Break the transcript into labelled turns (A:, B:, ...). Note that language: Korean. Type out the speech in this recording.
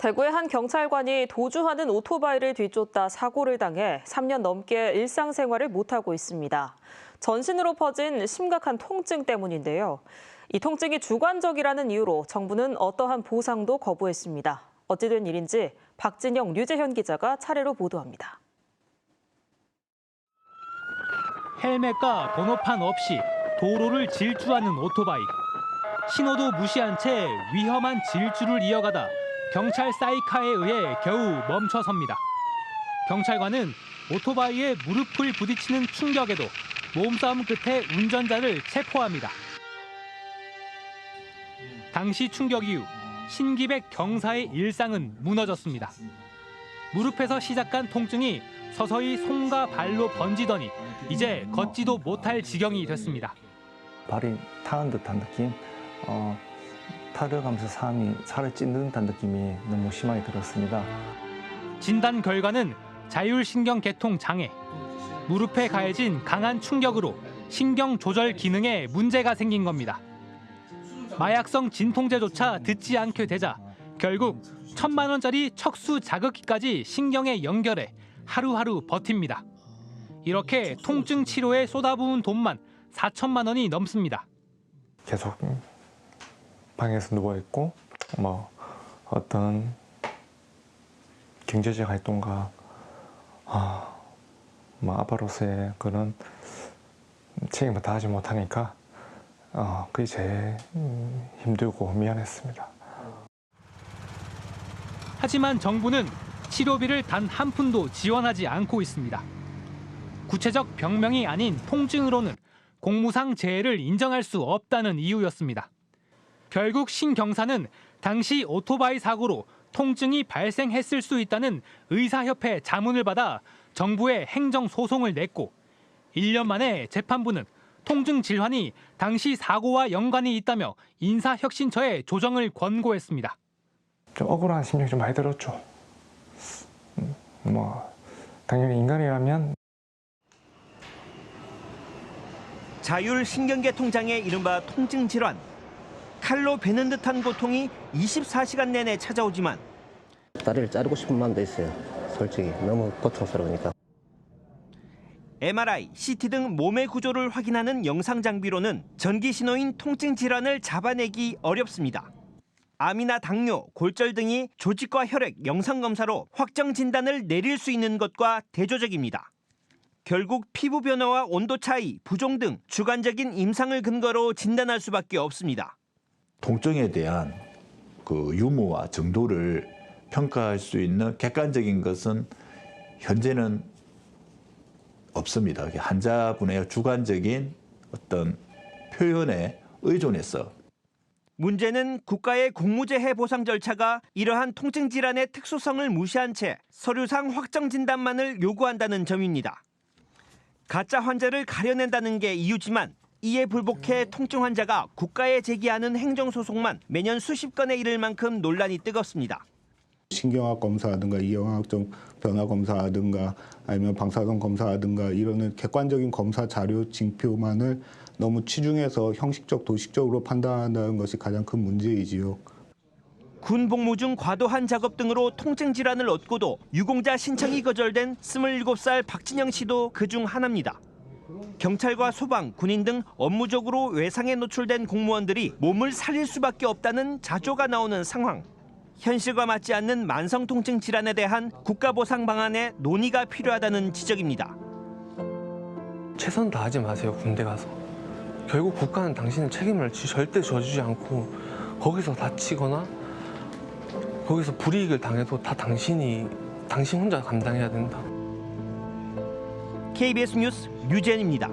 A: 대구의 한 경찰관이 도주하는 오토바이를 뒤쫓다 사고를 당해 3년 넘게 일상생활을 못하고 있습니다. 전신으로 퍼진 심각한 통증 때문인데요. 이 통증이 주관적이라는 이유로 정부는 어떠한 보상도 거부했습니다. 어찌 된 일인지 박진영, 류재현 기자가 차례로 보도합니다.
B: 헬멧과 번호판 없이 도로를 질주하는 오토바이. 신호도 무시한 채 위험한 질주를 이어가다 경찰 사이카에 의해 겨우 멈춰섭니다. 경찰관은 오토바이에 무릎을 부딪히는 충격에도 몸싸움 끝에 운전자를 체포합니다. 당시 충격 이후 신기백 경사의 일상은 무너졌습니다. 무릎에서 시작한 통증이 서서히 손과 발로 번지더니 이제 걷지도 못할 지경이 됐습니다.
C: 발이 타는 듯한 느낌, 타려가면서 살을 찢는 듯한 느낌이 너무 심하게 들었습니다.
B: 진단 결과는 자율신경계통 장애. 무릎에 가해진 강한 충격으로 신경 조절 기능에 문제가 생긴 겁니다. 마약성 진통제조차 듣지 않게 되자 결국 1,000만 원짜리 척수 자극기까지 신경에 연결해 하루하루 버팁니다. 이렇게 통증 치료에 쏟아부은 돈만 4천만 원이 넘습니다.
C: 계속 방에서 누워있고 어떤 경제적 활동과 아빠로서의 그런 책임을 다하지 못하니까 그게 제일 힘들고 미안했습니다.
B: 하지만 정부는 치료비를 단 한 푼도 지원하지 않고 있습니다. 구체적 병명이 아닌 통증으로는 공무상 재해를 인정할 수 없다는 이유였습니다. 결국 신 경사는 당시 오토바이 사고로 통증이 발생했을 수 있다는 의사협회 자문을 받아 정부에 행정소송을 냈고 1년 만에 재판부는 통증 질환이 당시 사고와 연관이 있다며 인사혁신처에 조정을 권고했습니다.
C: 좀 억울한 심정이 좀 많이 들었죠. 당연히 인간이라면
D: 자율신경계통장의 이른바 통증 질환. 칼로 베는 듯한 고통이 24시간 내내 찾아오지만
E: 다리를 자르고 싶은 마음도 있어요. 솔직히 너무 고통스러우니까.
D: MRI, CT 등 몸의 구조를 확인하는 영상 장비로는 전기 신호인 통증 질환을 잡아내기 어렵습니다. 암이나 당뇨, 골절 등이 조직과 혈액, 영상 검사로 확정 진단을 내릴 수 있는 것과 대조적입니다. 결국 피부 변화와 온도 차이, 부종 등 주관적인 임상을 근거로 진단할 수밖에 없습니다.
F: 통증에 대한 그 유무와 정도를 평가할 수 있는 객관적인 것은 현재는 없습니다. 환자분의 주관적인 어떤 표현에 의존해서.
D: 문제는 국가의 공무재해 보상 절차가 이러한 통증 질환의 특수성을 무시한 채 서류상 확정 진단만을 요구한다는 점입니다. 가짜 환자를 가려낸다는 게 이유지만 이에 불복해 통증 환자가 국가에 제기하는 행정소송만 매년 수십 건에 이를 만큼 논란이 뜨겁습니다.
G: 신경학 검사라든가 이형학적 변화 검사라든가 아니면 방사선 검사라든가 이런 객관적인 검사 자료 징표만을 너무 치중해서 형식적 도식적으로 판단한다는 것이 가장 큰 문제이지요.
D: 군 복무 중 과도한 작업 등으로 통증 질환을 얻고도 유공자 신청이 거절된 27살 박진영 씨도 그중 하나입니다. 경찰과 소방, 군인 등 업무적으로 외상에 노출된 공무원들이 몸을 살릴 수밖에 없다는 자조가 나오는 상황. 현실과 맞지 않는 만성 통증 질환에 대한 국가 보상 방안에 논의가 필요하다는 지적입니다.
H: 최선 다하지 마세요, 군대 가서. 결국 국가는 당신의 책임을 절대 져주지 않고 거기서 다치거나 거기서 불이익을 당해도 다 당신 혼자 감당해야 된다.
D: KBS 뉴스 류재현입니다.